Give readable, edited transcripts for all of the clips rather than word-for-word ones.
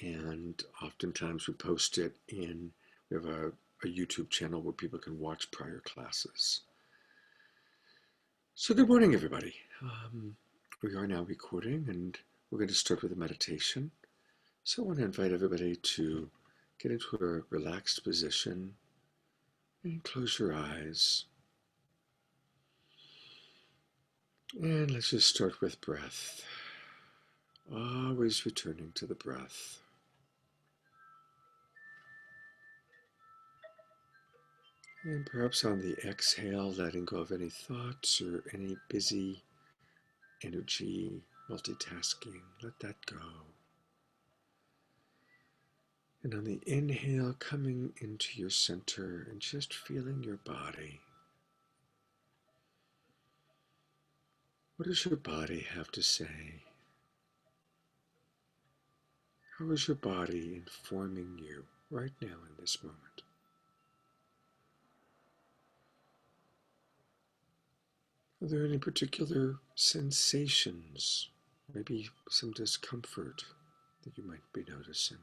and oftentimes we post it we have a YouTube channel where people can watch prior classes. So good morning, everybody. We are now recording, and we're going to start with a meditation. So I want to invite everybody to get into a relaxed position and close your eyes. And let's just start with breath. Always returning to the breath. And perhaps on the exhale, letting go of any thoughts or any busy energy, multitasking. Let that go. And on the inhale, coming into your center and just feeling your body. What does your body have to say? How is your body informing you right now in this moment? Are there any particular sensations, maybe some discomfort that you might be noticing?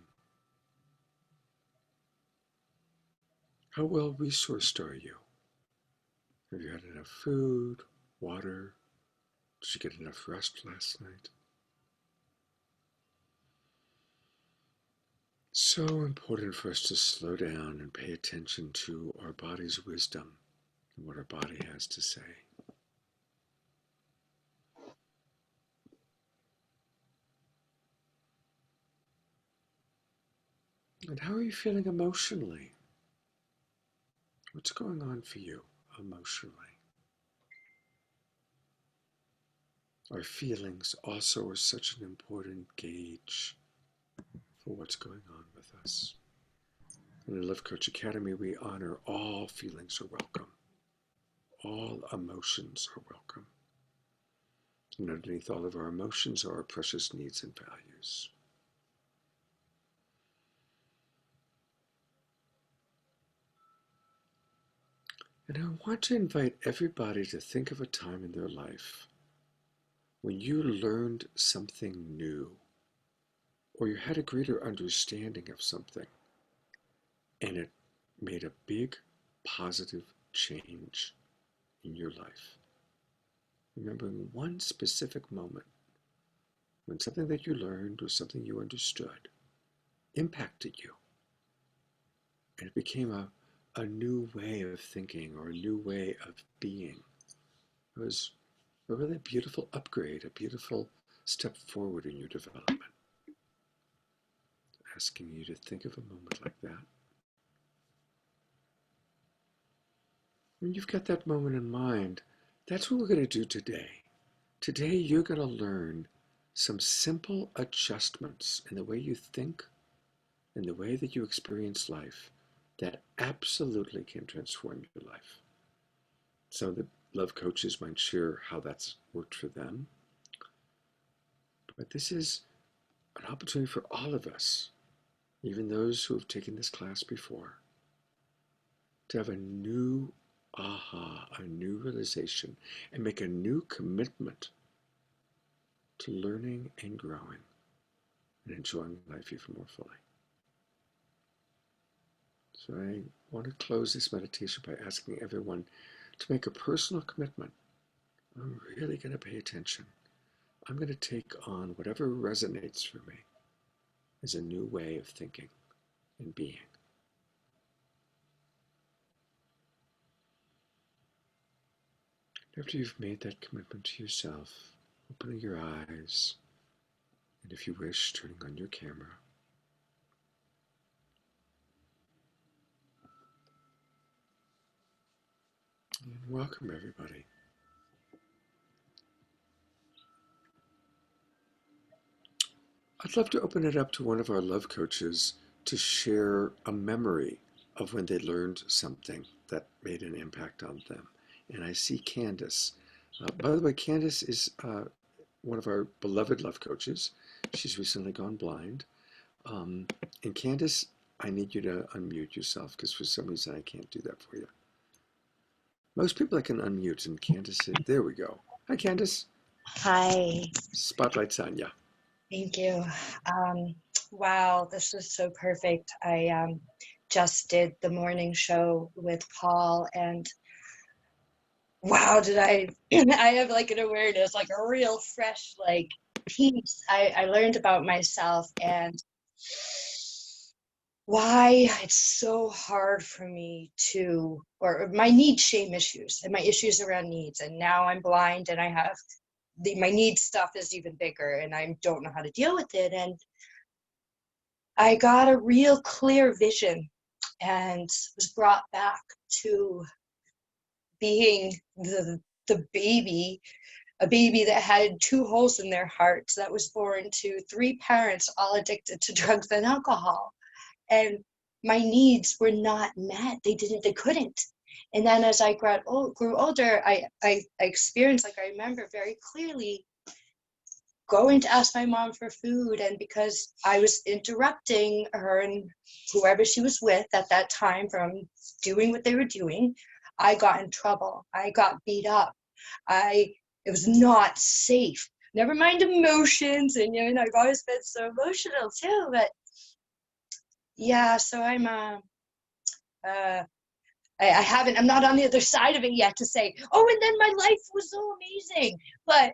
How well resourced are you? Have you had enough food, water? Did you get enough rest last night? So important for us to slow down and pay attention to our body's wisdom and what our body has to say. And how are you feeling emotionally? What's going on for you emotionally? Our feelings also are such an important gauge for what's going on with us. In the Love Coach Academy, we honor all feelings are welcome. All emotions are welcome. And underneath all of our emotions are our precious needs and values. And I want to invite everybody to think of a time in their life when you learned something new, or you had a greater understanding of something, and it made a big positive change in your life. Remembering one specific moment when something that you learned or something you understood impacted you, and it became a new way of thinking or a new way of being. It was a really beautiful upgrade, a beautiful step forward in your development. Asking you to think of a moment like that. When you've got that moment in mind, that's what we're going to do today. Today you're going to learn some simple adjustments in the way you think and the way that you experience life that absolutely can transform your life. So the love coaches might share how that's worked for them. But this is an opportunity for all of us, even those who have taken this class before, to have a new aha, a new realization, and make a new commitment to learning and growing and enjoying life even more fully. So I want to close this meditation by asking everyone to make a personal commitment. I'm really going to pay attention. I'm going to take on whatever resonates for me as a new way of thinking and being. After you've made that commitment to yourself, opening your eyes, and if you wish, turning on your camera. And welcome, everybody. I'd love to open it up to one of our love coaches to share a memory of when they learned something that made an impact on them. And I see Candace. By the way, Candace is one of our beloved love coaches. She's recently gone blind. And Candace, I need you to unmute yourself because for some reason I can't do that for you. Most people I can unmute, and Candace said, there we go. Hi, Candace. Hi. Spotlight's on ya. Thank you. Wow, this was so perfect. I just did the morning show with Paul, and wow, did I I have like an awareness, like a real fresh like piece I learned about myself and why it's so hard for me to, or my need shame issues and my issues around needs. And now I'm blind and I have my need stuff is even bigger and I don't know how to deal with it. And I got a real clear vision and was brought back to being the baby, a baby that had two holes in their hearts, that was born to three parents all addicted to drugs and alcohol. And my needs were not met. They couldn't. And then as I grew older, I experienced, like I remember very clearly going to ask my mom for food. And because I was interrupting her and whoever she was with at that time from doing what they were doing, I got in trouble. I got beat up. It was not safe. Never mind emotions. And, you know, I've always been so emotional too. But yeah, so uh, I'm not on the other side of it yet to say, oh, and then my life was so amazing. But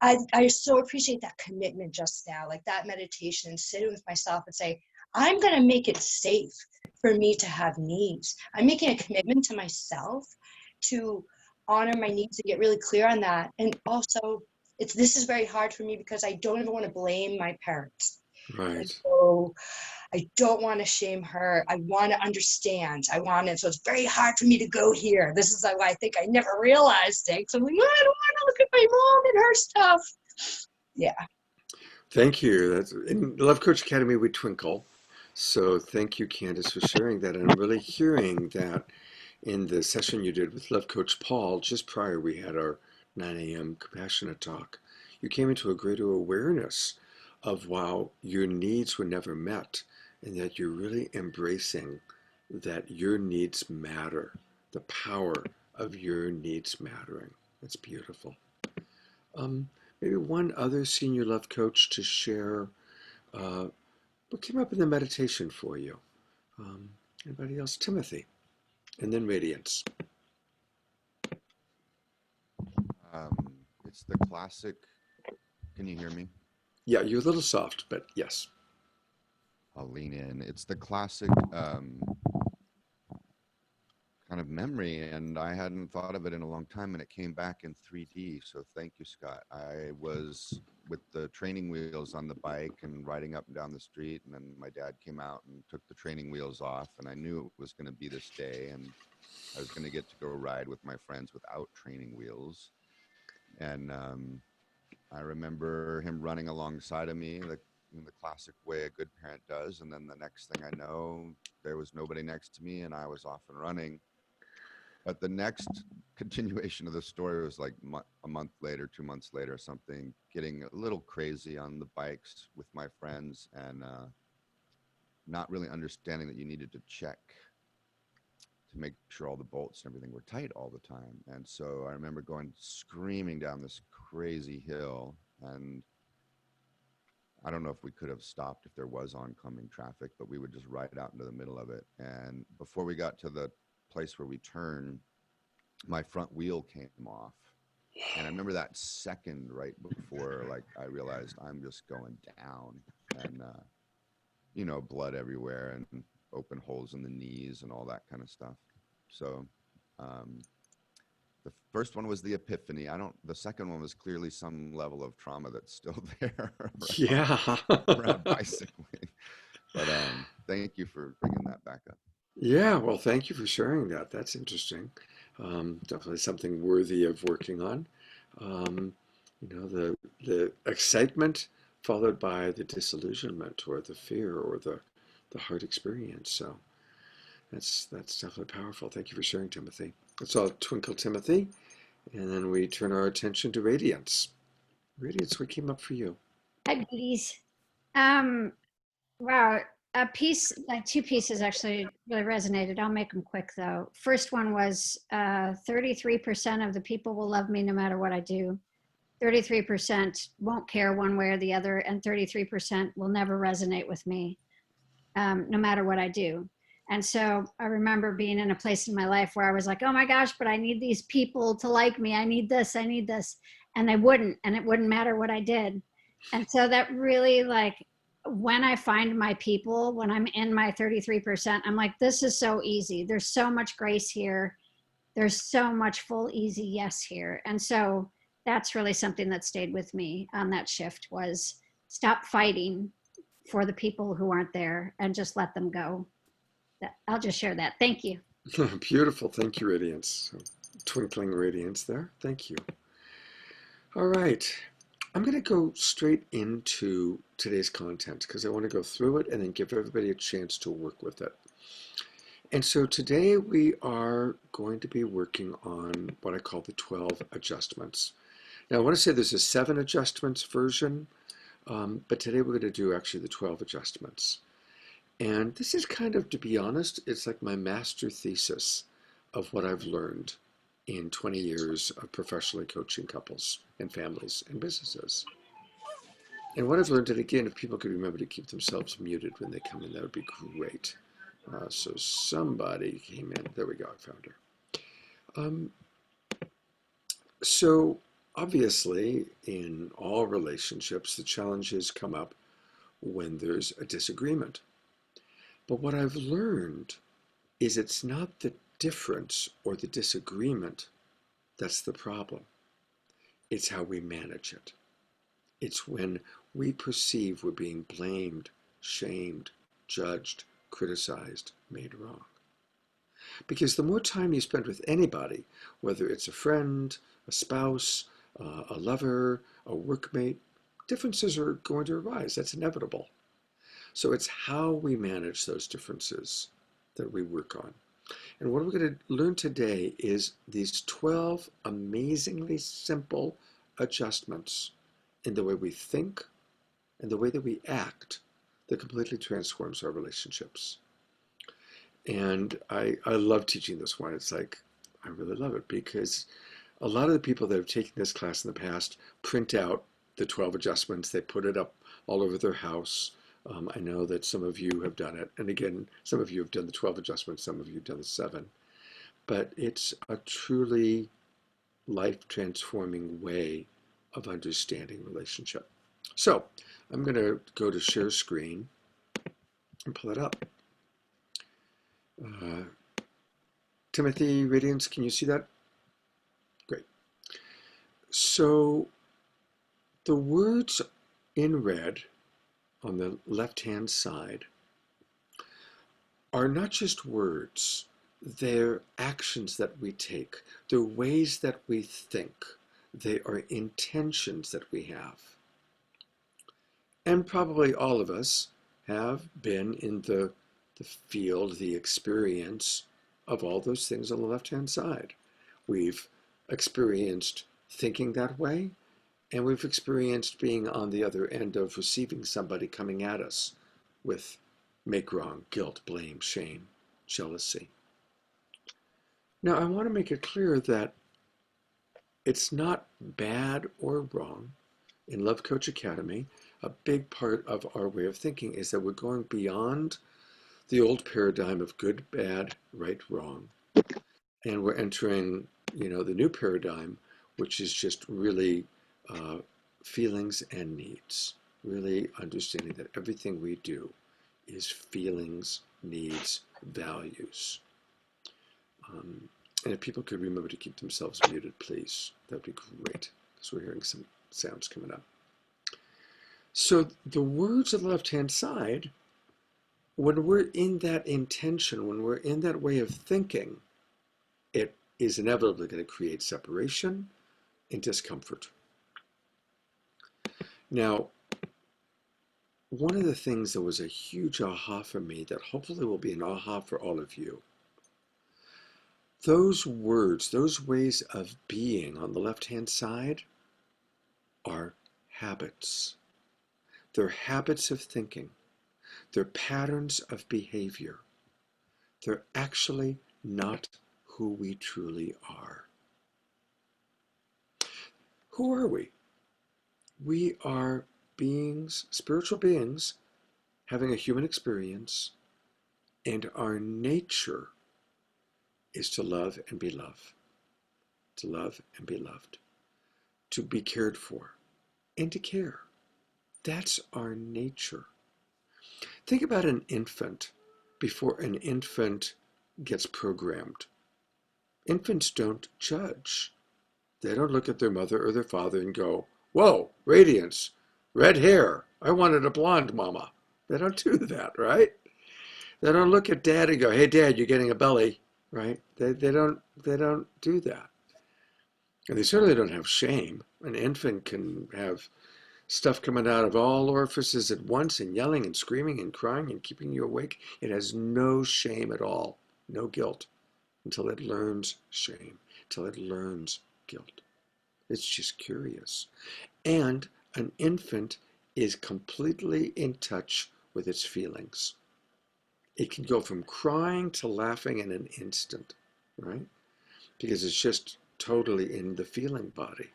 I so appreciate that commitment just now, like that meditation and sitting with myself and say, I'm going to make it safe for me to have needs. I'm making a commitment to myself to honor my needs and get really clear on that. And also, this is very hard for me because I don't ever want to blame my parents. And Right. so I don't want to shame her. I want to understand. So it's very hard for me to go here. This is why I think I never realized it. So I'm like, oh, I don't want to look at my mom and her stuff. Yeah. Thank you. That's in Love Coach Academy we twinkle. So thank you, Candace, for sharing that. And I'm really hearing that in the session you did with Love Coach Paul, just prior we had our 9 a.m. compassionate talk. You came into a greater awareness of wow, your needs were never met, and that you're really embracing that your needs matter, the power of your needs mattering. That's beautiful. Um, Maybe one other senior love coach to share uh, what came up in the meditation for you. Um, Anybody else? Timothy, and then Radiance. It's the classic. Can you hear me? Yeah, you're a little soft, but yes. I'll lean in. It's the classic kind of memory, and I hadn't thought of it in a long time, and it came back in 3D. So thank you, Scott. I was with the training wheels on the bike and riding up and down the street, and then my dad came out and took the training wheels off, and I knew it was going to be this day, and I was going to get to go ride with my friends without training wheels. And I remember him running alongside of me, like in the classic way a good parent does. And then the next thing I know, there was nobody next to me, and I was off and running. But the next continuation of the story was like a month later, 2 months later, something, getting a little crazy on the bikes with my friends and not really understanding that you needed to check to make sure all the bolts and everything were tight all the time. And so I remember going screaming down this crazy hill, and I don't know if we could have stopped if there was oncoming traffic, but we would just ride out into the middle of it. And before we got to the place where we turn, my front wheel came off. And I remember that second right before, like, I realized I'm just going down, and, blood everywhere and open holes in the knees and all that kind of stuff. So, um, the first one was the epiphany. The second one was clearly some level of trauma that's still there Yeah. around bicycling. But thank you for bringing that back up. Yeah, well, thank you for sharing that. That's interesting. Definitely something worthy of working on. Um, the excitement followed by the disillusionment or the fear or the hard experience. So that's definitely powerful. Thank you for sharing, Timothy. Let's all twinkle Timothy, and then we turn our attention to Radiance. Radiance, what came up for you? Hi, beauties. Um, wow, like two pieces actually really resonated. I'll make them quick though. First one was 33% of the people will love me no matter what I do. 33% won't care one way or the other, and 33% will never resonate with me, no matter what I do. And so I remember being in a place in my life where I was like, oh my gosh, but I need these people to like me. I need this, I need this. And they wouldn't, and it wouldn't matter what I did. And so that really, like, when I find my people, when I'm in my 33%, I'm like, this is so easy. There's so much grace here. There's so much full, easy yes here. And so that's really something that stayed with me on that shift, was stop fighting for the people who aren't there and just let them go. I'll just share that. Thank you. Beautiful. Thank you, Radiance. So, twinkling radiance there. Thank you. All right. I'm going to go straight into today's content because I want to go through it and then give everybody a chance to work with it. And so today we are going to be working on what I call the 12 adjustments. Now I want to say there's a 7 adjustments version, but today we're going to do actually the 12 adjustments. And this is kind of, to be honest, it's like my master thesis of what I've learned in 20 years of professionally coaching couples and families and businesses. And what I've learned, and again, if people could remember to keep themselves muted when they come in, that would be great. So somebody came in. There we go. I found her. So obviously, in all relationships, the challenges come up when there's a disagreement. But what I've learned is it's not the difference or the disagreement that's the problem. It's how we manage it. It's when we perceive we're being blamed, shamed, judged, criticized, made wrong. Because the more time you spend with anybody, whether it's a friend, a spouse, a lover, a workmate, differences are going to arise. That's inevitable. So it's how we manage those differences that we work on. And what we're going to learn today is these 12 amazingly simple adjustments in the way we think and the way that we act that completely transforms our relationships. And I love teaching this one. It's like, I really love it because a lot of the people that have taken this class in the past print out the 12 adjustments. They put it up all over their house. I know that some of you have done it. And again, some of you have done the 12 adjustments, some of you have done the 7. But it's a truly life-transforming way of understanding relationship. So I'm going to go to share screen and pull it up. Timothy, Radiance, can you see that? Great. So the words in red on the left-hand side are not just words. They're actions that we take. They're ways that we think. They are intentions that we have. And probably all of us have been in the field, the experience of all those things on the left-hand side. We've experienced thinking that way, and we've experienced being on the other end of receiving somebody coming at us with make wrong, guilt, blame, shame, jealousy. Now, I want to make it clear that it's not bad or wrong. In Love Coach Academy, a big part of our way of thinking is that we're going beyond the old paradigm of good, bad, right, wrong. And we're entering, the new paradigm, which is just really feelings and needs. Really understanding that everything we do is feelings, needs, values. And if people could remember to keep themselves muted, please, that would be great, because we're hearing some sounds coming up. So the words on the left-hand side, when we're in that intention, when we're in that way of thinking, it is inevitably going to create separation and discomfort. Now, one of the things that was a huge aha for me that hopefully will be an aha for all of you, those words, those ways of being on the left-hand side are habits. They're habits of thinking. They're patterns of behavior. They're actually not who we truly are. Who are we? We are beings, spiritual beings, having a human experience, and our nature is to love and be loved, to love and be loved, to be cared for, and to care. That's our nature. Think about an infant before an infant gets programmed. Infants don't judge. They don't look at their mother or their father and go, whoa, radiance, red hair. I wanted a blonde mama. They don't do that, right? They don't look at dad and go, hey, dad, you're getting a belly, right? They don't do that. And they certainly don't have shame. An infant can have stuff coming out of all orifices at once and yelling and screaming and crying and keeping you awake. It has no shame at all, no guilt, until it learns shame, until it learns guilt. It's just curious. And an infant is completely in touch with its feelings. It can go from crying to laughing in an instant, right? Because it's just totally in the feeling body.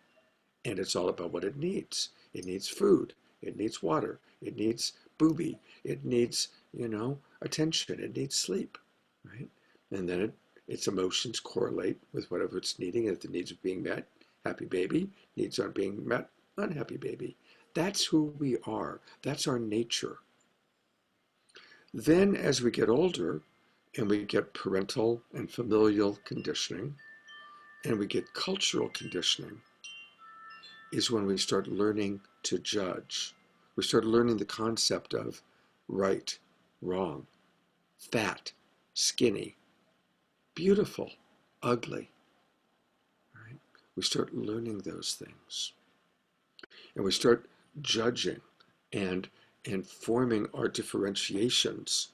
And it's all about what it needs. It needs food. It needs water. It needs booby. It needs, attention. It needs sleep, right? And then its emotions correlate with whatever it's needing. If the needs are being met, happy baby. Needs aren't being met, unhappy baby. That's who we are. That's our nature. Then as we get older and we get parental and familial conditioning and we get cultural conditioning, is when we start learning to judge. We start learning the concept of right, wrong, fat, skinny, beautiful, ugly. Right? We start learning those things. And we start judging and forming our differentiations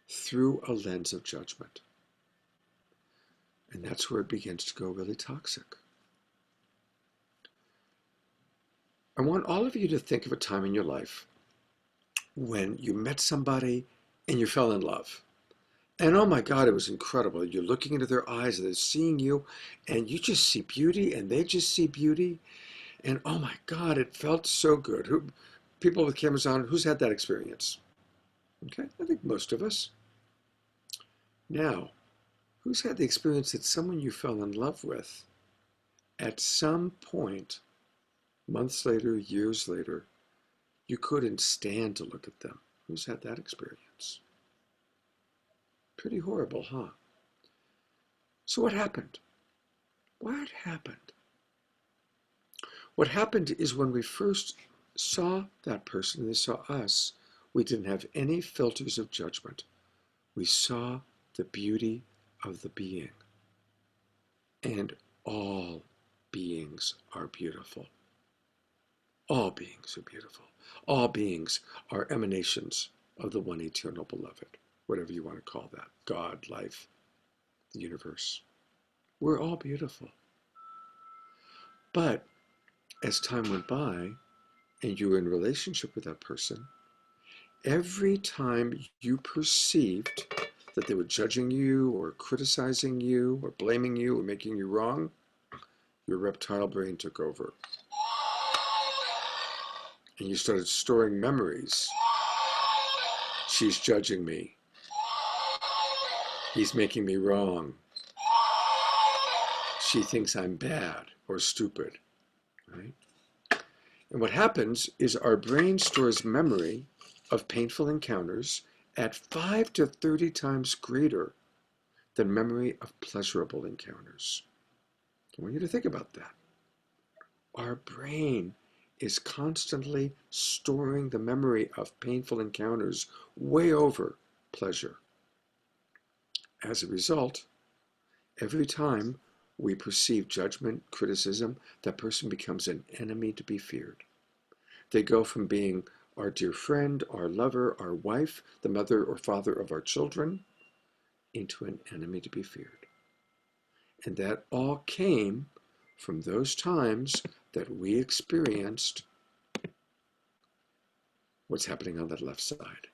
through a lens of judgment. And that's where it begins to go really toxic. I want all of you to think of a time in your life when you met somebody and you fell in love. And oh my God, it was incredible. You're looking into their eyes, they're seeing you, and you just see beauty, and they just see beauty. And oh my God, it felt so good. People with cameras on, who's had that experience? Okay, I think most of us. Now, who's had the experience that someone you fell in love with, at some point, months later, years later, you couldn't stand to look at them? Who's had that experience? Pretty horrible, huh? So what happened? What happened? What happened is when we first saw that person and they saw us, we didn't have any filters of judgment. We saw the beauty of the being. And all beings are beautiful. All beings are beautiful. All beings are emanations of the one eternal beloved, whatever you want to call that, God, life, the universe. We're all beautiful. But as time went by and you were in relationship with that person, every time you perceived that they were judging you or criticizing you or blaming you or making you wrong, your reptile brain took over. And you started storing memories. She's judging me. He's making me wrong. She thinks I'm bad or stupid, right? And what happens is our brain stores memory of painful encounters at 5 to 30 times greater than memory of pleasurable encounters. I want you to think about that. Our brain is constantly storing the memory of painful encounters way over pleasure. As a result, every time we perceive judgment, criticism, that person becomes an enemy to be feared. They go from being our dear friend, our lover, our wife, the mother or father of our children, into an enemy to be feared. And that all came from those times that we experienced what's happening on that left side.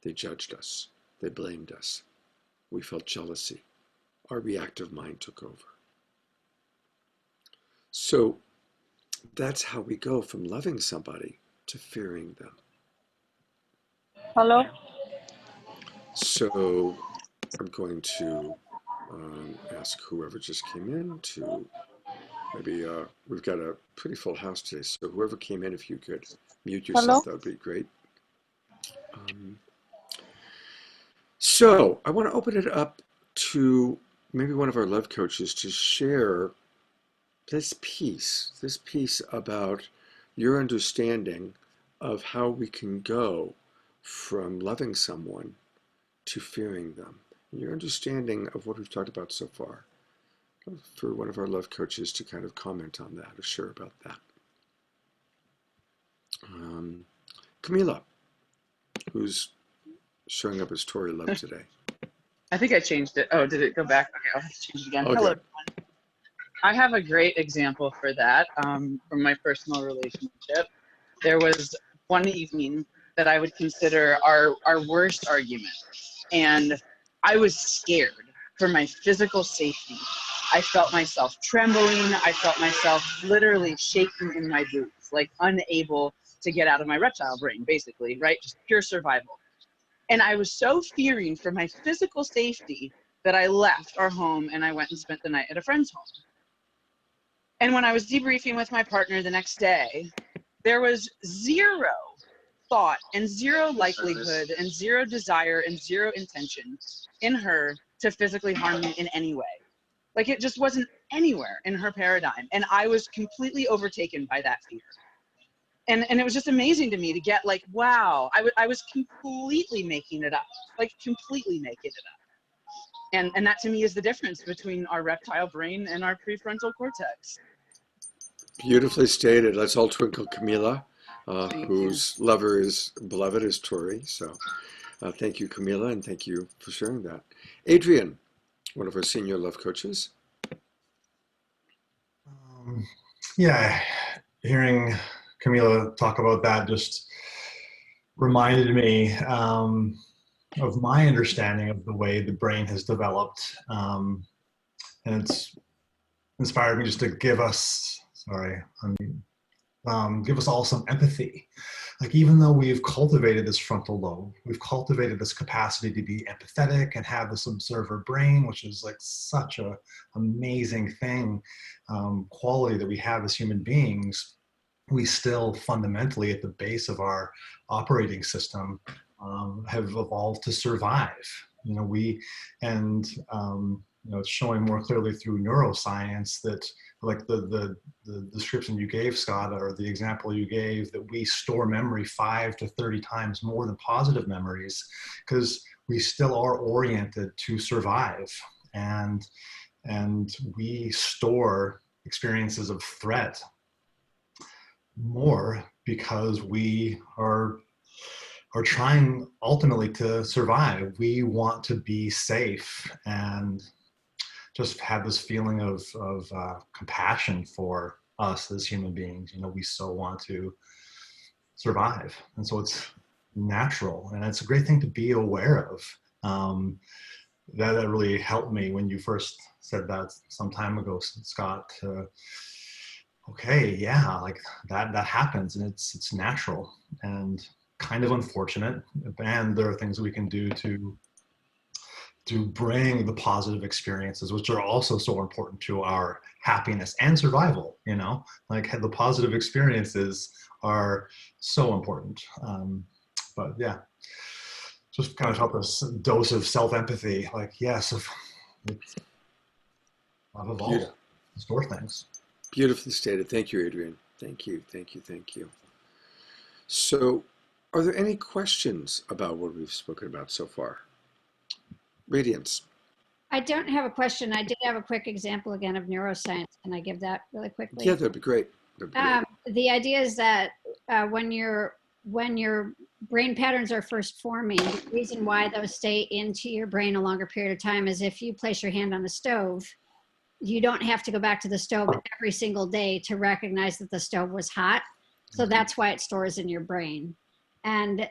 They judged us. They blamed us. We felt jealousy. Our reactive mind took over. So That's how we go from loving somebody to fearing them. Hello? So I'm going to ask whoever just came in to maybe, we've got a pretty full house today, so whoever came in, if you could mute Hello? yourself, that would be great. Um, so I want to open it up to maybe one of our love coaches to share this piece about your understanding of how we can go from loving someone to fearing them. Your understanding of what we've talked about so far. For one of our love coaches to kind of comment on that or share about that. Camila, who's showing up as Tori Love today. I think I changed it. Oh, did it go back? Okay, I'll have to change it again. Hello, Okay. everyone. I have a great example for that from my personal relationship. There was one evening that I would consider our worst argument. And I was scared for my physical safety. I felt myself trembling. I felt myself literally shaking in my boots, like unable to get out of my reptile brain, basically, right? Just pure survival. And I was so fearing for my physical safety that I left our home and I went and spent the night at a friend's home. And when I was debriefing with my partner the next day, there was zero thought and zero likelihood and zero desire and zero intention in her to physically harm me in any way. Like it just wasn't anywhere in her paradigm. And I was completely overtaken by that fear. And it was just amazing to me to get like, wow, I was completely making it up, like completely making it up. And that to me is the difference between our reptile brain and our prefrontal cortex. Beautifully stated. Let's all twinkle Camila, Thank you. whose lover is beloved is Tori. So thank you, Camila, and thank you for sharing that. Adrian, one of our senior love coaches. Yeah, hearing Camila talk about that just reminded me of my understanding of the way the brain has developed. And it's inspired me just to give us, give us all some empathy. Like even though we've cultivated this frontal lobe, we've cultivated this capacity to be empathetic and have this observer brain, which is like such a amazing thing, quality that we have as human beings, we still fundamentally at the base of our operating system have evolved to survive. You know, it's showing more clearly through neuroscience that like the description you gave, Scott, or the example you gave, that we store memory 5 to 30 times more than positive memories because we still are oriented to survive. And we store experiences of threat more because we are trying ultimately to survive. We want to be safe and just have this feeling of compassion for us as human beings. You know, we so want to survive, and so it's natural, and it's a great thing to be aware of. That really helped me when you first said that some time ago, Scott. Okay, yeah, like that happens, and it's natural and kind of unfortunate, and there are things we can do to bring the positive experiences, which are also so important to our happiness and survival. You know, like the positive experiences are so important. But yeah, just kind of help us dose of self-empathy. Like, yes, I've evolved to store things. Beautifully stated. Thank you, Adrian. Thank you, thank you, thank you. So, are there any questions about what we've spoken about so far? Radiance. I don't have a question. I did have a quick example again of neuroscience. Can I give that really quickly? Yeah, that'd be great. That'd be great. The idea is that when your brain patterns are first forming, the reason why those stay into your brain a longer period of time is if you place your hand on the stove, you don't have to go back to the stove every single day to recognize that the stove was hot. So that's why it stores in your brain. And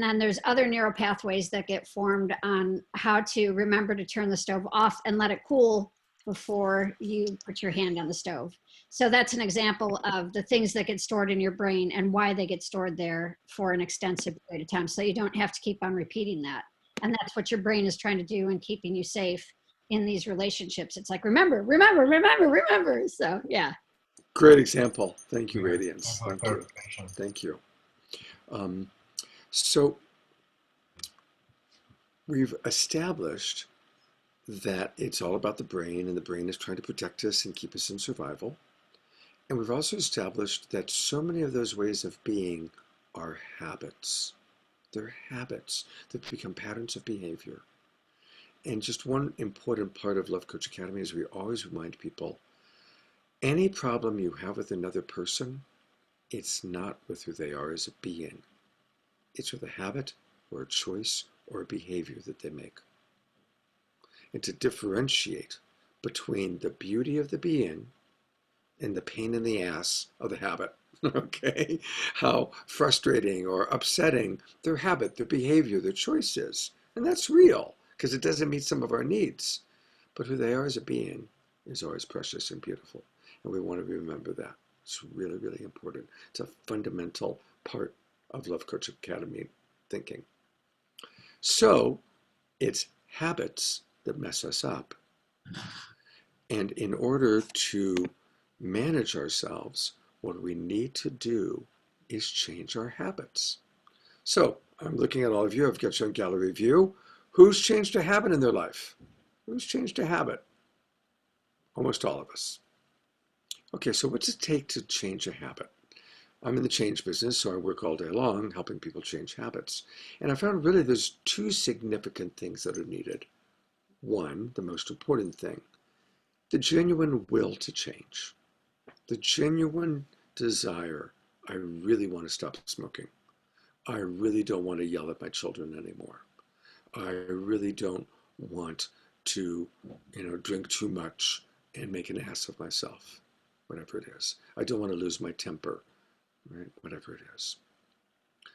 then there's other neural pathways that get formed on how to remember to turn the stove off and let it cool before you put your hand on the stove. So that's an example of the things that get stored in your brain and why they get stored there for an extensive period of time. So you don't have to keep on repeating that. And that's what your brain is trying to do in keeping you safe in these relationships. It's like, remember, remember, remember, remember. So yeah. Great example. Thank you, Yeah, Radiance. thanks for the Thank you. clarification. Thank you. So we've established that it's all about the brain, and the brain is trying to protect us and keep us in survival. And we've also established that so many of those ways of being are habits. They're habits that become patterns of behavior. And just one important part of Love Coach Academy is we always remind people, any problem you have with another person, it's not with who they are as a being. It's with a habit or a choice or a behavior that they make. And to differentiate between the beauty of the being and the pain in the ass of the habit, okay? How frustrating or upsetting their habit, their behavior, their choice is. And that's real, because it doesn't meet some of our needs. But who they are as a being is always precious and beautiful. And we want to remember that. It's really, really important. It's a fundamental part of Love Coach Academy thinking. So it's habits that mess us up. And in order to manage ourselves, what we need to do is change our habits. So I'm looking at all of you. I've got you on gallery view. Who's changed a habit in their life? Who's changed a habit? Almost all of us. Okay, so what's it take to change a habit? I'm in the change business, so I work all day long helping people change habits. And I found really there's two significant things that are needed. One, the most important thing, the genuine will to change. The genuine desire, I really want to stop smoking. I really don't want to yell at my children anymore. I really don't want to, drink too much and make an ass of myself, whatever it is. I don't want to lose my temper, right? Whatever it is.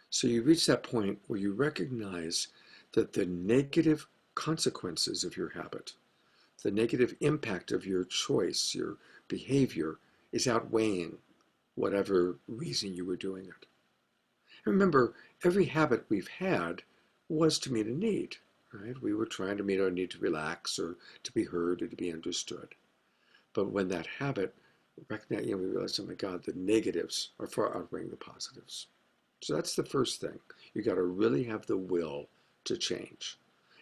So you reach that point where you recognize that the negative consequences of your habit, the negative impact of your choice, your behavior, is outweighing whatever reason you were doing it. And remember, every habit we've had was to meet a need, right? We were trying to meet our need to relax or to be heard or to be understood. But when that habit, we realize, oh my God, the negatives are far outweighing the positives. So that's the first thing. You got to really have the will to change.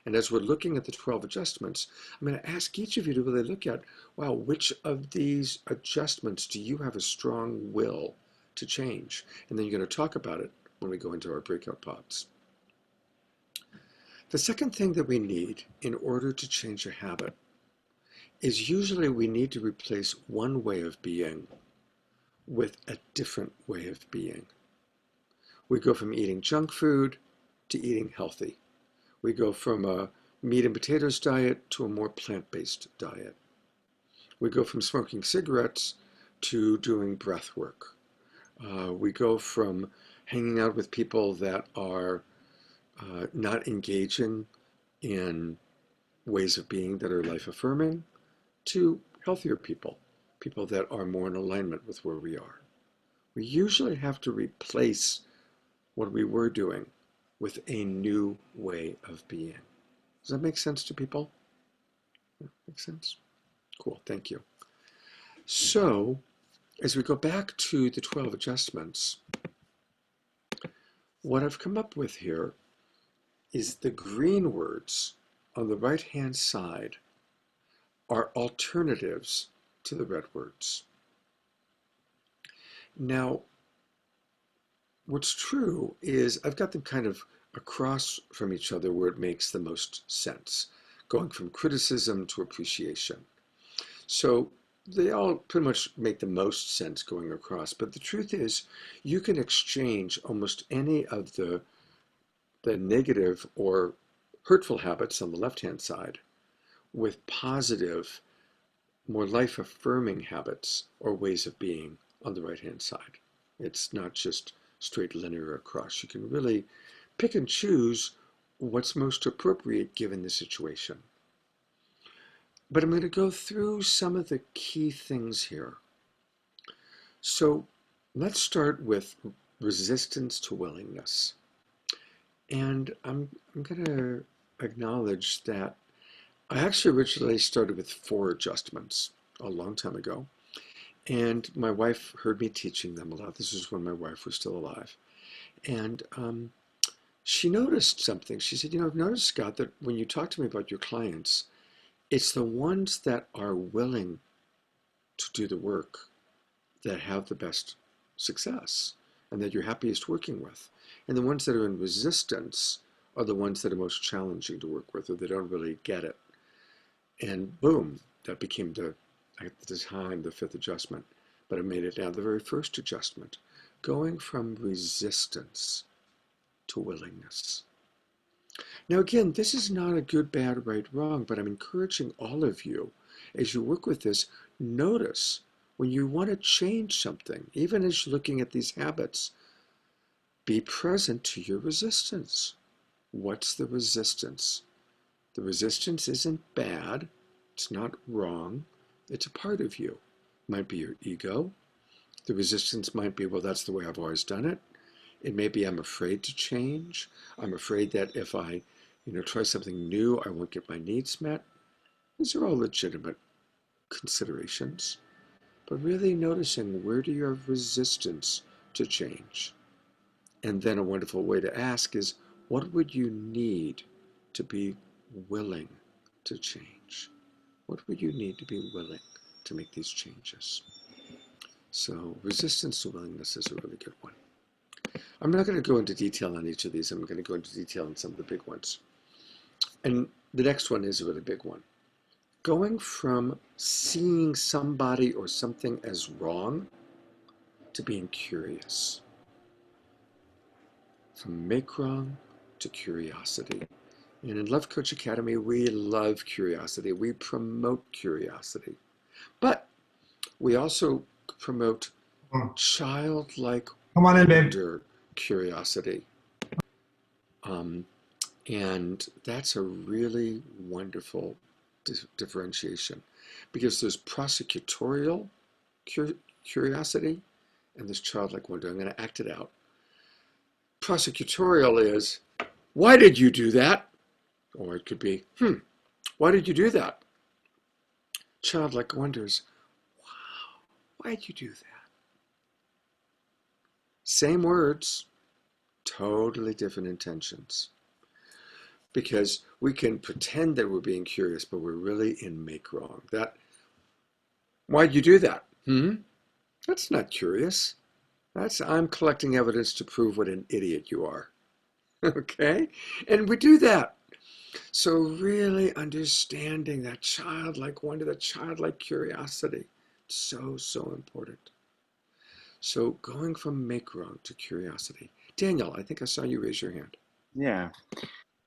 And as we're looking at the 12 adjustments, I'm going to ask each of you to really look at, wow, which of these adjustments do you have a strong will to change? And then you're going to talk about it when we go into our breakout pods. The second thing that we need in order to change a habit is usually we need to replace one way of being with a different way of being. We go from eating junk food to eating healthy. We go from a meat and potatoes diet to a more plant-based diet. We go from smoking cigarettes to doing breath work. We go from hanging out with people that are not engaging in ways of being that are life-affirming to healthier people, people that are more in alignment with where we are. We usually have to replace what we were doing with a new way of being. Does that make sense to people? Make sense? Cool, thank you. So, as we go back to the 12 adjustments, what I've come up with here is the green words on the right-hand side are alternatives to the red words. Now, what's true is I've got them kind of across from each other where it makes the most sense, going from criticism to appreciation. So they all pretty much make the most sense going across, but the truth is you can exchange almost any of the negative or hurtful habits on the left-hand side with positive, more life-affirming habits or ways of being on the right-hand side. It's not just straight linear across. You can really pick and choose what's most appropriate given the situation. But I'm going to go through some of the key things here. So let's start with resistance to willingness. And I'm going to acknowledge that I actually originally started with 4 adjustments a long time ago. And my wife heard me teaching them a lot. This was when my wife was still alive. And she noticed something. She said, I've noticed, Scott, that when you talk to me about your clients, it's the ones that are willing to do the work that have the best success and that you're happiest working with. And the ones that are in resistance are the ones that are most challenging to work with, or they don't really get it. And boom, that became at the time, the 5th adjustment. But I made it now the very first adjustment, going from resistance to willingness. Now, again, this is not a good, bad, right, wrong, but I'm encouraging all of you, as you work with this, notice when you want to change something, even as you're looking at these habits, be present to your resistance. What's the resistance? The resistance isn't bad. It's not wrong. It's a part of you. It might be your ego. The resistance might be, well, that's the way I've always done it. It may be I'm afraid to change. I'm afraid that if I try something new, I won't get my needs met. These are all legitimate considerations. But really noticing, where do you have resistance to change? And then a wonderful way to ask is, what would you need to be willing to change? What would you need to be willing to make these changes? So resistance to willingness is a really good one. I'm not going to go into detail on each of these. I'm going to go into detail on some of the big ones. And the next one is a really big one. Going from seeing somebody or something as wrong to being curious. From make wrong to curiosity. And in Love Coach Academy, we love curiosity. We promote curiosity. But we also promote childlike Come on in, babe. wonder, curiosity. And that's a really wonderful differentiation, because there's prosecutorial curiosity and there's childlike wonder. I'm going to act it out. Prosecutorial is, why did you do that? Or it could be, why did you do that? Childlike wonder is, wow, why'd you do that? Same words, totally different intentions. Because we can pretend that we're being curious, but we're really in make wrong. Why'd you do that? That's not curious. I'm collecting evidence to prove what an idiot you are. Okay? And we do that. So really understanding that childlike wonder, that childlike curiosity, so, so important. So going from make wrong to curiosity. Daniel, I think I saw you raise your hand. Yeah.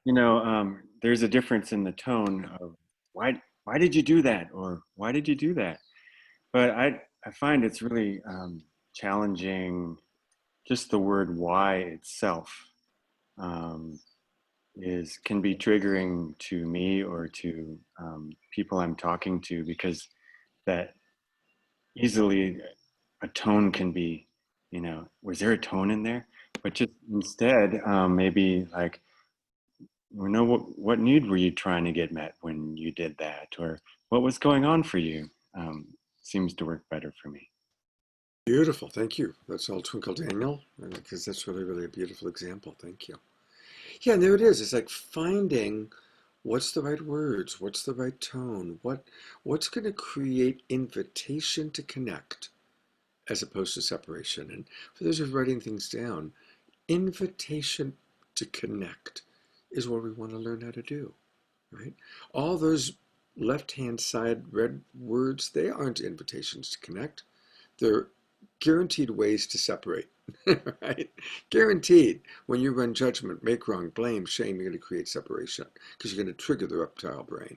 There's a difference in the tone of why did you do that? Or why did you do that? But I find it's really challenging. Just the word why itself can be triggering to me or to people I'm talking to, because that easily a tone can be, was there a tone in there? But just instead, maybe like, what need were you trying to get met when you did that? Or what was going on for you? Seems to work better for me. Beautiful, thank you. That's all Twinkle Daniel, because that's really, really a beautiful example. Thank you. Yeah, and there it is. It's like finding what's the right words, what's the right tone, what's going to create invitation to connect as opposed to separation. And for those who are writing things down, invitation to connect is what we want to learn how to do, right? All those left-hand side red words, they aren't invitations to connect. They're guaranteed ways to separate, right? Guaranteed. When you run judgment, make wrong, blame, shame, you're going to create separation because you're going to trigger the reptile brain.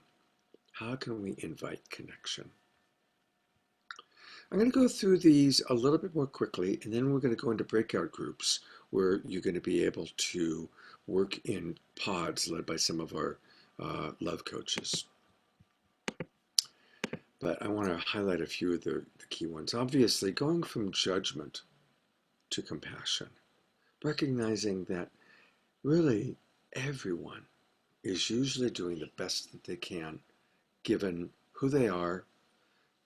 How can we invite connection? I'm going to go through these a little bit more quickly, and then we're going to go into breakout groups where you're going to be able to work in pods led by some of our love coaches. but I want to highlight a few of the key ones. Obviously, going from judgment to compassion, recognizing that really everyone is usually doing the best that they can given who they are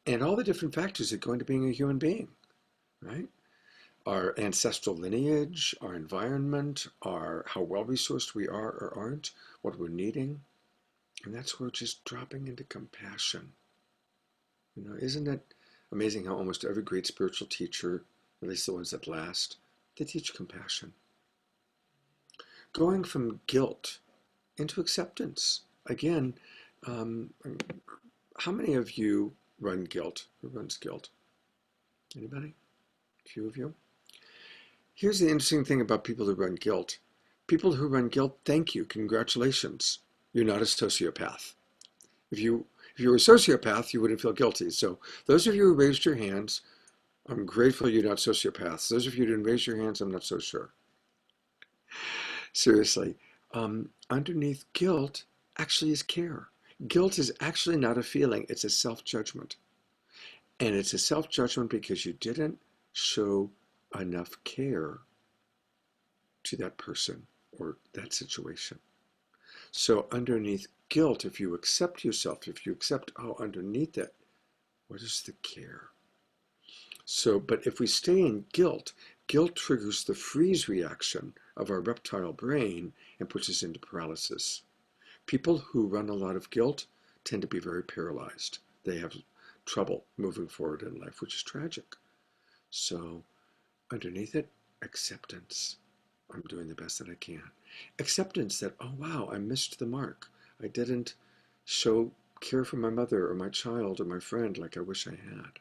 and all the different factors that go into being a human being, right? Our ancestral lineage, our environment, our how well resourced we are or aren't, what we're needing. And that's where just dropping into compassion. Isn't it amazing how almost every great spiritual teacher, at least the ones that last, they teach compassion. Going from guilt into acceptance. Again, how many of you run guilt? Who runs guilt? Anybody? A few of you? Here's the interesting thing about people who run guilt. People who run guilt, thank you, congratulations. You're not a sociopath. If you were a sociopath, you wouldn't feel guilty. So those of you who raised your hands, I'm grateful you're not sociopaths. Those of you who didn't raise your hands, I'm not so sure. Seriously, underneath guilt actually is care. Guilt is actually not a feeling, it's a self-judgment. And it's a self-judgment because you didn't show enough care to that person or that situation. So underneath guilt, if you accept yourself, if you accept, underneath it, what is the care? So, but if we stay in guilt, guilt triggers the freeze reaction of our reptile brain and puts us into paralysis. People who run a lot of guilt tend to be very paralyzed. They have trouble moving forward in life, which is tragic. So underneath it, acceptance. I'm doing the best that I can. Acceptance that, oh wow, I missed the mark. I didn't show care for my mother or my child or my friend like I wish I had.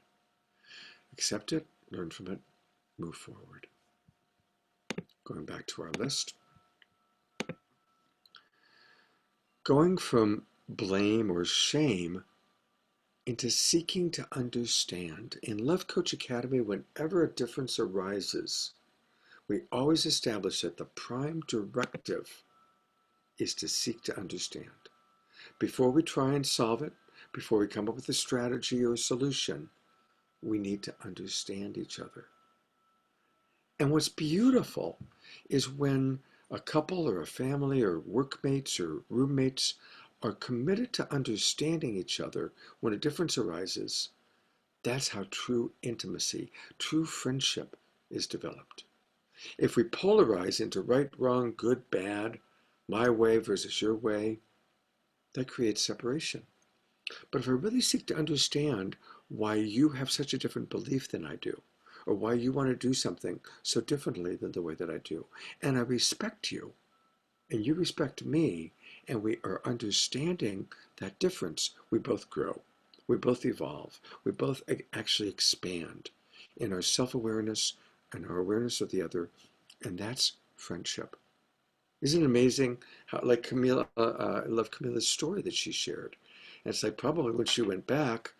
Accept it, learn from it, move forward. Going back to our list. Going from blame or shame into seeking to understand. In Love Coach Academy, whenever a difference arises, we always establish that the prime directive is to seek to understand. Before we try and solve it, before we come up with a strategy or a solution, we need to understand each other. And what's beautiful is when a couple or a family or workmates or roommates are committed to understanding each other when a difference arises, that's how true intimacy, true friendship is developed. If we polarize into right, wrong, good, bad, my way versus your way, that creates separation. But if I really seek to understand why you have such a different belief than I do, or why you want to do something so differently than the way that I do, and I respect you, and you respect me, and we are understanding that difference, we both grow, we both evolve, we both actually expand in our self-awareness and our awareness of the other, and that's friendship. Isn't it amazing how, like Camila, I love Camila's story that she shared. And it's like probably when she went back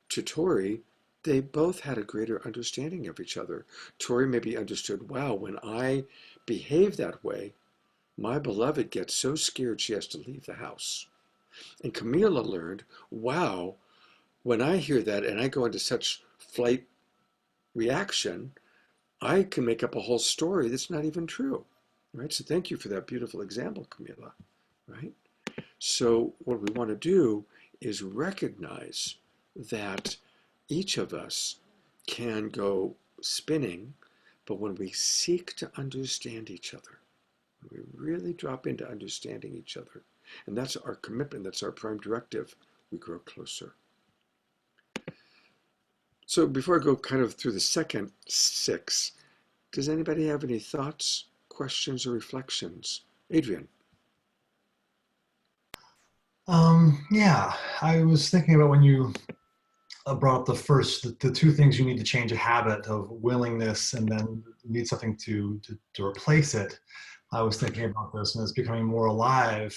to Tori, they both had a greater understanding of each other. Tori maybe understood, wow, when I behave that way, my beloved gets so scared she has to leave the house. And Camila learned, wow, when I hear that and I go into such flight reaction, I can make up a whole story that's not even true, right? So thank you for that beautiful example, Camila, right? So what we want to do is recognize that each of us can go spinning, but when we seek to understand each other, when we really drop into understanding each other, and that's our commitment, that's our prime directive, we grow closer. So before I go kind of through the second 6, does anybody have any thoughts, questions, or reflections? Adrian. Yeah, I was thinking about when you brought up the two things you need to change: a habit of willingness, and then you need something to replace it. I was thinking about this, and it's becoming more alive.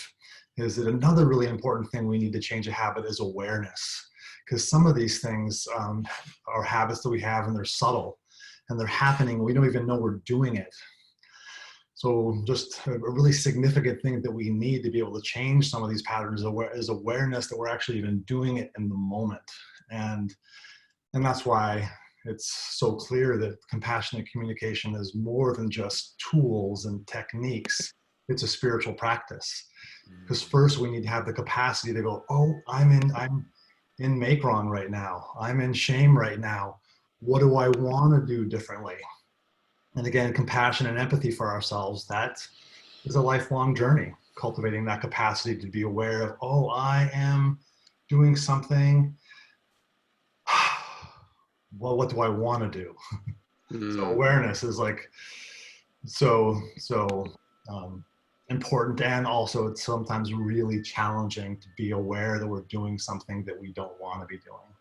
Is that another really important thing we need to change a habit is awareness, because some of these things are habits that we have, and they're subtle, and they're happening. We don't even know we're doing it. So just a really significant thing that we need to be able to change some of these patterns is awareness that we're actually even doing it in the moment. And that's why it's so clear that compassionate communication is more than just tools and techniques. It's a spiritual practice. Because first we need to have the capacity to go, oh, I'm in Macron right now. I'm in shame right now. What do I want to do differently? And again, compassion and empathy for ourselves, that is a lifelong journey, cultivating that capacity to be aware of, oh, I am doing something. Well, what do I want to do? So awareness is like so important, and also it's sometimes really challenging to be aware that we're doing something that we don't want to be doing.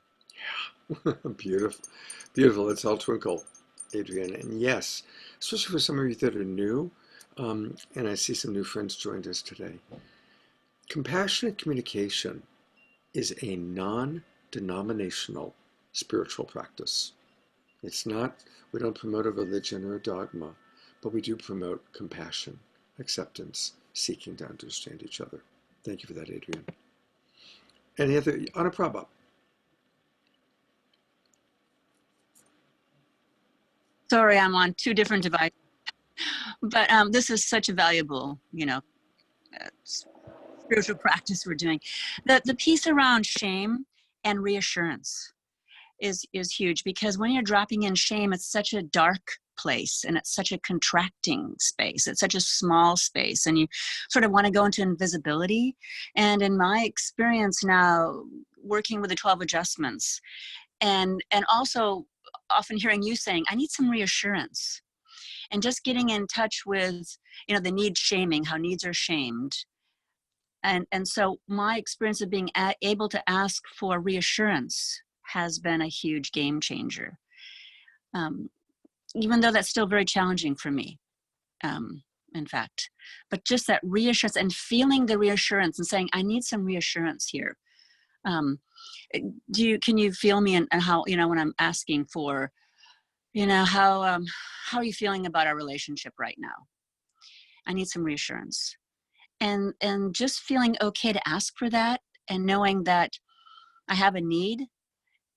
Yeah. Beautiful. Beautiful. It's all twinkle, Adrian. And yes, especially for some of you that are new, and I see some new friends joined us today. Compassionate communication is a non-denominational spiritual practice. It's not, we don't promote a religion or a dogma, but we do promote compassion, acceptance, seeking to understand each other. Thank you for that, Adrian. Any other, Anaprabha? Sorry, I'm on two different devices, but this is such a valuable, spiritual practice we're doing. The piece around shame and reassurance is huge, because when you're dropping in shame, it's such a dark place and it's such a contracting space. It's such a small space, and you sort of want to go into invisibility. And in my experience now, working with the 12 adjustments, and also often hearing you saying, I need some reassurance, and just getting in touch with, the need shaming, how needs are shamed. And so my experience of being able to ask for reassurance has been a huge game changer. Even though that's still very challenging for me, in fact. But just that reassurance and feeling the reassurance and saying, I need some reassurance here. Can you feel me, and how, when I'm asking for, how are you feeling about our relationship right now? I need some reassurance. And just feeling okay to ask for that, and knowing that I have a need,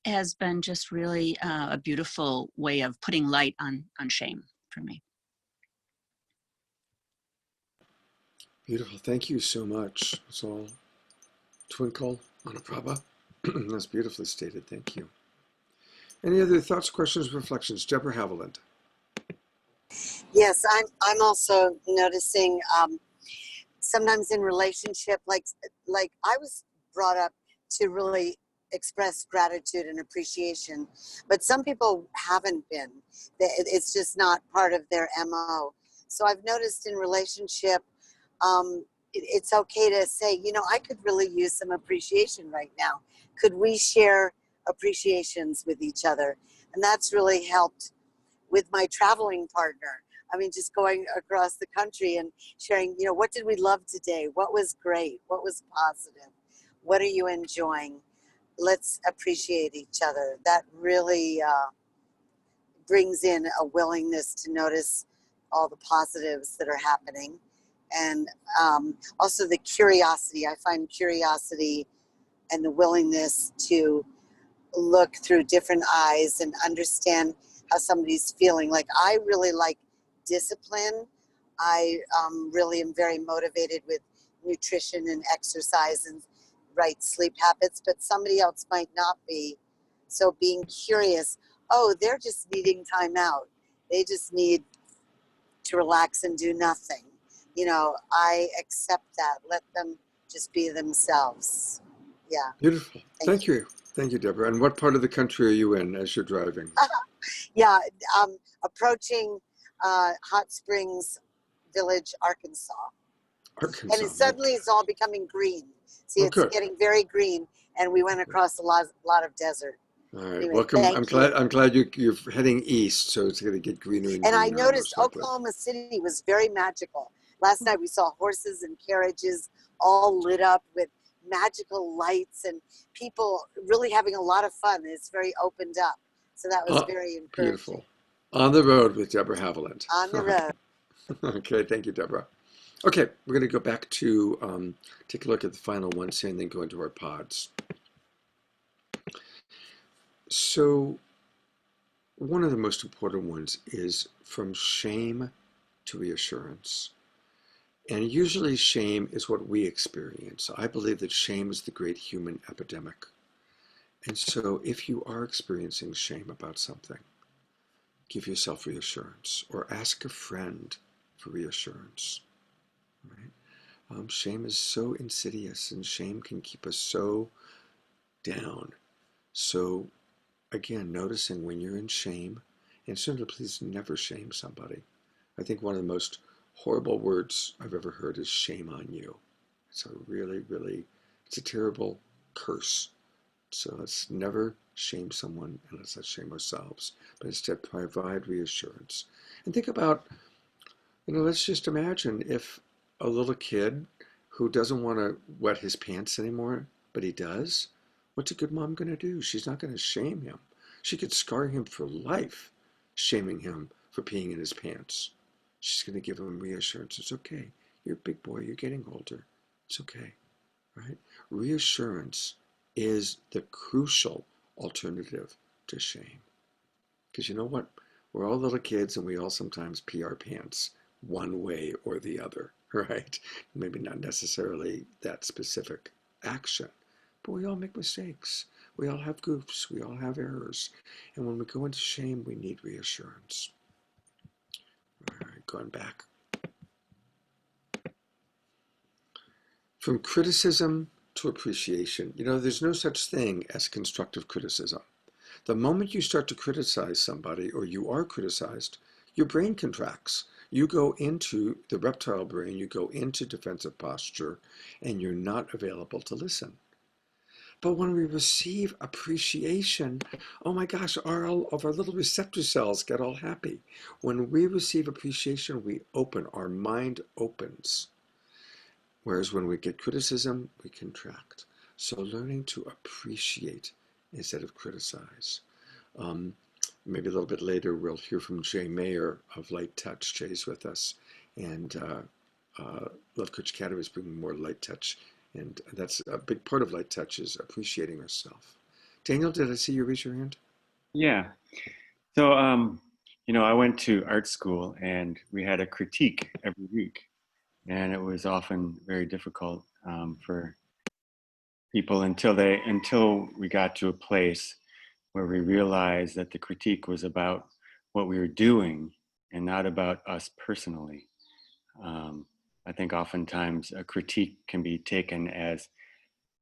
has been just really a beautiful way of putting light on shame for me. Beautiful. Thank you so much. It's all twinkle, Anaprabha. That's beautifully stated. Thank you. Any other thoughts, questions, reflections? Deborah Haviland. Yes, I'm also noticing sometimes in relationship, like I was brought up to really express gratitude and appreciation, but some people haven't been. It's just not part of their MO. So I've noticed in relationship, it's okay to say, I could really use some appreciation right now. Could we share appreciations with each other? And that's really helped with my traveling partner. I mean, just going across the country and sharing, what did we love today? What was great? What was positive? What are you enjoying? Let's appreciate each other. That really brings in a willingness to notice all the positives that are happening. And also the curiosity. I find curiosity and the willingness to look through different eyes and understand how somebody's feeling. Like, I really like discipline. I really am very motivated with nutrition and exercise and right sleep habits, but somebody else might not be. So being curious, oh, they're just needing time out. They just need to relax and do nothing. I accept that. Let them just be themselves. Yeah. Beautiful. Thank you. Thank you, Deborah. And what part of the country are you in as you're driving? Yeah, approaching Hot Springs Village, Arkansas. Arkansas. And suddenly it's all becoming green. See, it's getting very green, and we went across a lot of desert. All right, Anyway, welcome. I'm glad you're heading east, so it's going to get greener and greener. And I noticed Oklahoma City was very magical. Last night we saw horses and carriages all lit up with magical lights and people really having a lot of fun. It's very opened up. So that was very encouraging. Beautiful. On the road with Deborah Haviland. On the road. Okay, thank you, Deborah. Okay, we're going to go back to take a look at the final ones here and then go into our pods. So one of the most important ones is from shame to reassurance. And usually shame is what we experience. I believe that shame is the great human epidemic. And so if you are experiencing shame about something, give yourself reassurance or ask a friend for reassurance. Right? Shame is so insidious, and shame can keep us so down. So again, noticing when you're in shame, and certainly please never shame somebody. I think one of the most horrible words I've ever heard is shame on you. It's a really, really, it's a terrible curse. So let's never shame someone and let's not shame ourselves, but instead provide reassurance. And think about, let's just imagine if a little kid who doesn't want to wet his pants anymore, but he does, what's a good mom going to do? She's not going to shame him. She could scar him for life, shaming him for peeing in his pants. She's going to give him reassurance. It's okay. You're a big boy. You're getting older. It's okay, right? Reassurance is the crucial alternative to shame. Because you know what? We're all little kids and we all sometimes pee our pants one way or the other, right? Maybe not necessarily that specific action, but we all make mistakes. We all have goofs. We all have errors. And when we go into shame, we need reassurance. All right, going back. From criticism to appreciation, there's no such thing as constructive criticism. The moment you start to criticize somebody or you are criticized, your brain contracts. You go into the reptile brain, you go into defensive posture, and you're not available to listen. But when we receive appreciation, oh my gosh, all of our little receptor cells get all happy. When we receive appreciation, we open, our mind opens. Whereas when we get criticism, we contract. So learning to appreciate instead of criticize. Maybe a little bit later, we'll hear from Jay Mayer of Light Touch. Jay's with us. And Love Coach Academy is bringing more light touch. And that's a big part of light touch is appreciating ourselves. Daniel, did I see you raise your hand? Yeah. So, I went to art school and we had a critique every week. And it was often very difficult for people until we got to a place where we realized that the critique was about what we were doing and not about us personally. I think oftentimes a critique can be taken as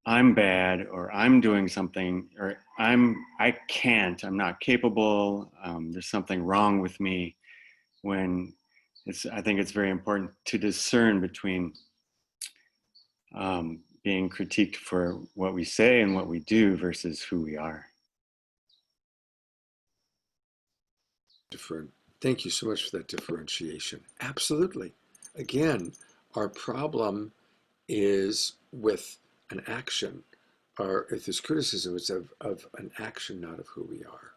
I'm bad or I'm doing something or I'm not capable. There's something wrong with me. When I think it's very important to discern between being critiqued for what we say and what we do versus who we are. Thank you so much for that differentiation. Absolutely. Again, our problem is with an action, or if there's criticism, it's of an action, not of who we are.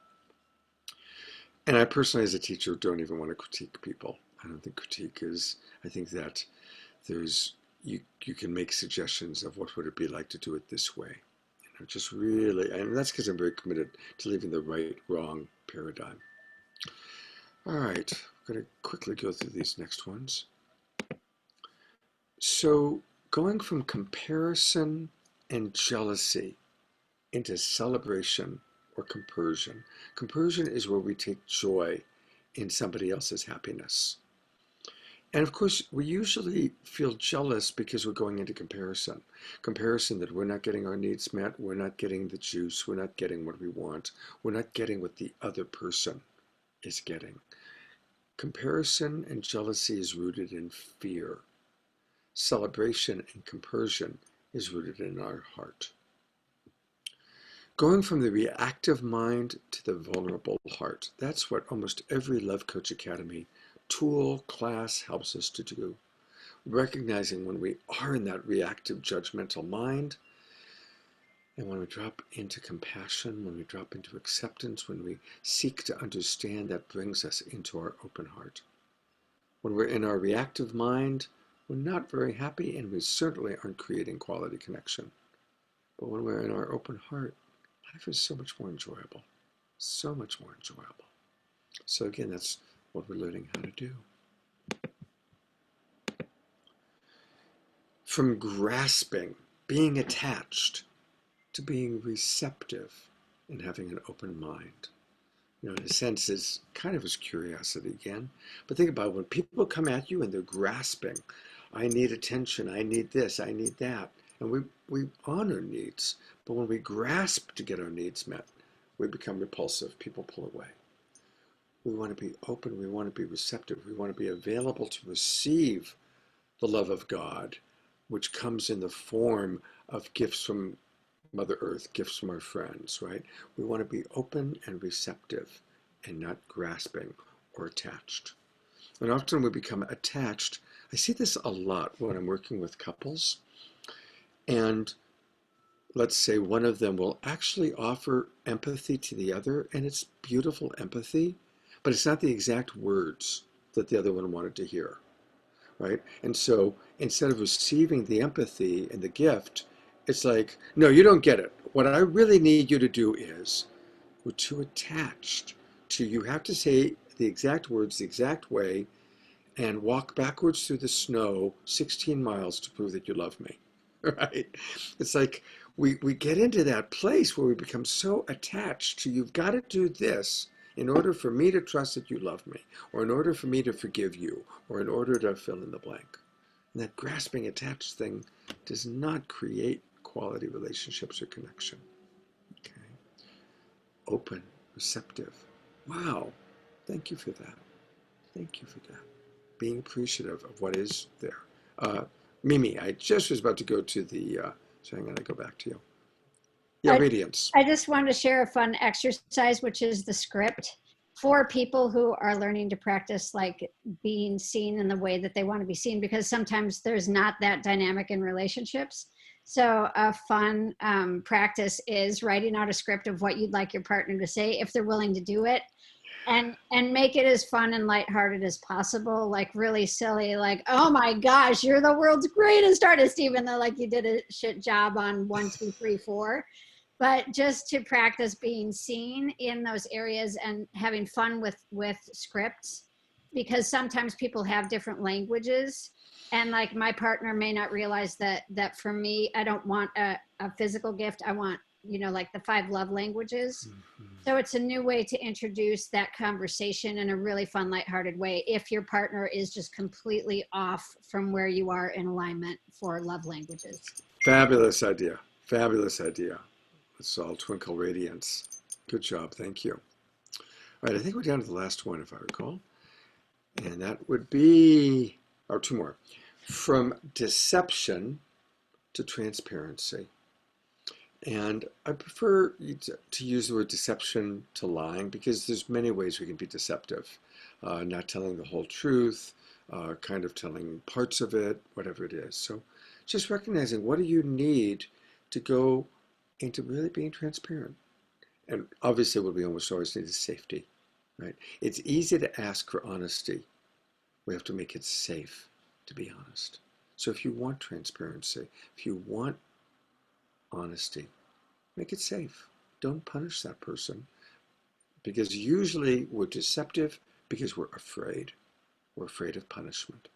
And I personally, as a teacher, don't even want to critique people. I don't think critique is, I think that you can make suggestions of what would it be like to do it this way. Just really, and that's because I'm very committed to leaving the right, wrong paradigm. All right, I'm going to quickly go through these next ones. So going from comparison and jealousy into celebration or compersion. Compersion is where we take joy in somebody else's happiness. And of course, we usually feel jealous because we're going into comparison. Comparison that we're not getting our needs met, we're not getting the juice, we're not getting what we want, we're not getting what the other person is getting. Comparison and jealousy is rooted in fear. Celebration and compersion is rooted in our heart. Going from the reactive mind to the vulnerable heart. That's what almost every Love Coach Academy tool, class helps us to do. Recognizing when we are in that reactive judgmental mind, and when we drop into compassion, when we drop into acceptance, when we seek to understand, that brings us into our open heart. When we're in our reactive mind, we're not very happy and we certainly aren't creating quality connection. But when we're in our open heart, life is so much more enjoyable. So much more enjoyable. So again, that's what we're learning how to do. From grasping, being attached, to being receptive and having an open mind. You know, in a sense, is kind of as curiosity again. But think about it, when people come at you and they're grasping, I need attention, I need this, I need that. And we honor needs. But when we grasp to get our needs met, we become repulsive. People pull away. We want to be open. We want to be receptive. We want to be available to receive the love of God, which comes in the form of gifts from Mother Earth, gifts from our friends, right? We want to be open and receptive and not grasping or attached. And often we become attached. I see this a lot when I'm working with couples. And let's say one of them will actually offer empathy to the other, and it's beautiful empathy, but it's not the exact words that the other one wanted to hear, right? And so instead of receiving the empathy and the gift, it's like, no, you don't get it. What I really need you to do is, we're too attached to, you have to say the exact words the exact way and walk backwards through the snow 16 miles to prove that you love me, right? It's like we get into that place where we become so attached to, you've got to do this in order for me to trust that you love me, or in order for me to forgive you, or in order to fill in the blank. And that grasping attached thing does not create quality relationships or connection. Okay. Open, receptive. Wow. Thank you for that. Thank you for that. Being appreciative of what is there. Mimi, I just was about to go to the, so I'm going to go back to you. Yeah, radiance. I just wanted to share a fun exercise, which is the script for people who are learning to practice like being seen in the way that they want to be seen, because sometimes there's not that dynamic in relationships. So a fun practice is writing out a script of what you'd like your partner to say, if they're willing to do it, and make it as fun and lighthearted as possible, like really silly, like, oh my gosh, you're the world's greatest artist, even though like you did a shit job on 1, 2, 3, 4. But just to practice being seen in those areas and having fun with scripts, because sometimes people have different languages, and like my partner may not realize that for me, I don't want a physical gift. I want, you know, like the 5 love languages. So it's a new way to introduce that conversation in a really fun, lighthearted way, if your partner is just completely off from where you are in alignment for love languages. Fabulous idea. Fabulous idea. It's all twinkle radiance. Good job. Thank you. All right, I think we're down to the last one, if I recall. And that would be, or 2 more. From deception to transparency. And I prefer to use the word deception to lying, because there's many ways we can be deceptive. Not telling the whole truth, kind of telling parts of it, whatever it is. So just recognizing, what do you need to go into really being transparent? And obviously what we almost always need is safety, right? It's easy to ask for honesty. We have to make it safe to be honest. So if you want transparency, if you want honesty, make it safe. Don't punish that person, because usually we're deceptive because we're afraid. We're afraid of punishment.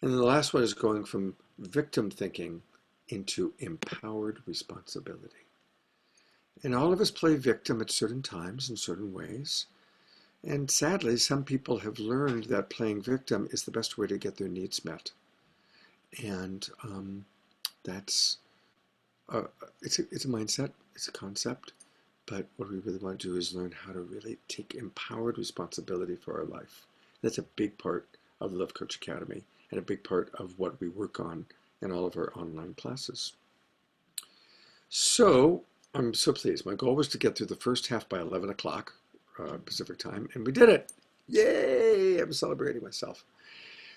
And then the last one is going from victim thinking into empowered responsibility. And all of us play victim at certain times in certain ways. And sadly, some people have learned that playing victim is the best way to get their needs met. And that's, it's a mindset, it's a concept. But what we really want to do is learn how to really take empowered responsibility for our life. That's a big part of the Love Coach Academy, and a big part of what we work on in all of our online classes. So I'm so pleased. My goal was to get through the first half by 11 o'clock Pacific time, and we did it. Yay! I'm celebrating myself.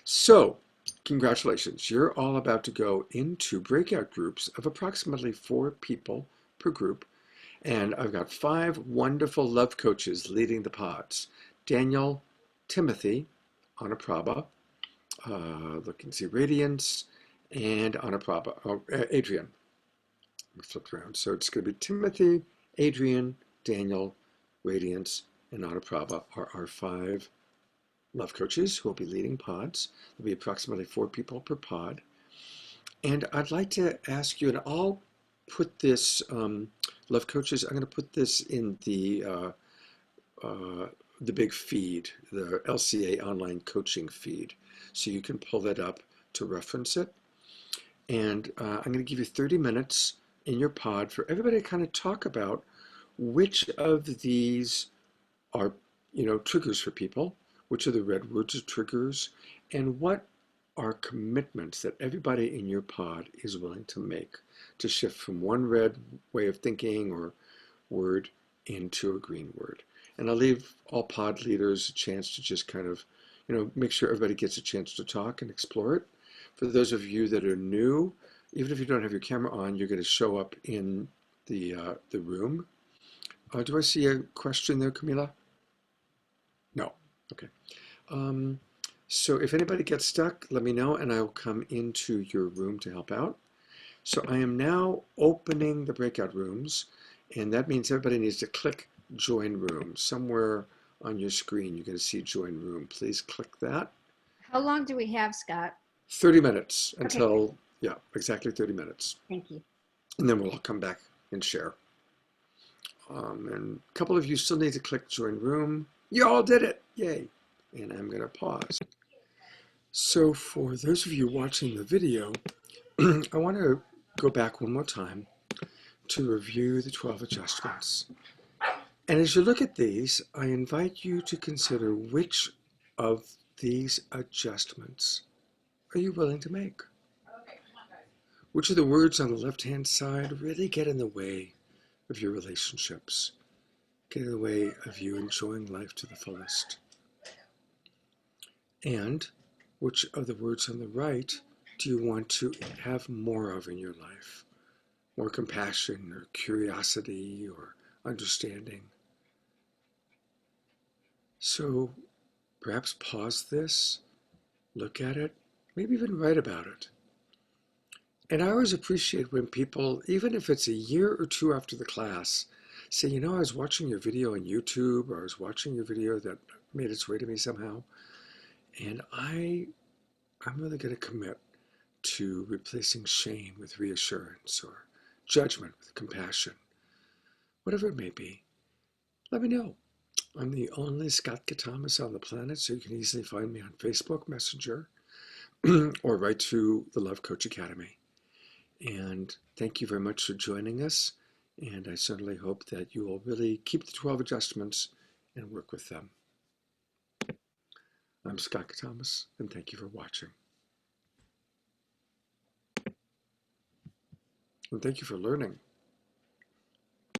So congratulations. You're all about to go into breakout groups of approximately 4 people per group. And I've got 5 wonderful love coaches leading the pods. Daniel, Timothy, Anaprabha, look and see, Radiance, and Anaprabha, Adrian. We flipped around. So it's going to be Timothy, Adrian, Daniel, Radiance, and Anaprava are our 5 love coaches who will be leading pods. There'll be approximately 4 people per pod. And I'd like to ask you, and I'll put this, love coaches, I'm going to put this in the big feed, the LCA online coaching feed. So you can pull that up to reference it. And I'm going to give you 30 minutes in your pod for everybody to kind of talk about which of these are, triggers for people, which are the red words of triggers, and what are commitments that everybody in your pod is willing to make to shift from one red way of thinking or word into a green word. And I'll leave all pod leaders a chance to just kind of, make sure everybody gets a chance to talk and explore it. For those of you that are new, even if you don't have your camera on, you're going to show up in the room. Do I see a question there, Camila? No. Okay. So if anybody gets stuck, let me know and I'll come into your room to help out. So I am now opening the breakout rooms, and that means everybody needs to click join room. Somewhere on your screen, you're going to see join room. Please click that. How long do we have, Scott? 30 minutes Okay. until, yeah, exactly 30 minutes. Thank you. And then we'll all come back and share. And a couple of you still need to click join room. You all did it. Yay. And I'm going to pause. So for those of you watching the video, I want to go back one more time to review the 12 adjustments. And as you look at these, I invite you to consider which of these adjustments are you willing to make? Which of the words on the left-hand side really get in the way of your relationships, get in the way of you enjoying life to the fullest? And which of the words on the right do you want to have more of in your life? More compassion or curiosity or understanding? So perhaps pause this, look at it, maybe even write about it. And I always appreciate when people, even if it's a year or two after the class, say, I was watching your video on YouTube, or I was watching your video that made its way to me somehow, and I'm really going to commit to replacing shame with reassurance or judgment with compassion. Whatever it may be, let me know. I'm the only Scott Catamas on the planet, so you can easily find me on Facebook Messenger or right through the Love Coach Academy. And thank you very much for joining us. And I certainly hope that you will really keep the 12 adjustments and work with them. I'm Scott Catamas, and thank you for watching. And thank you for learning.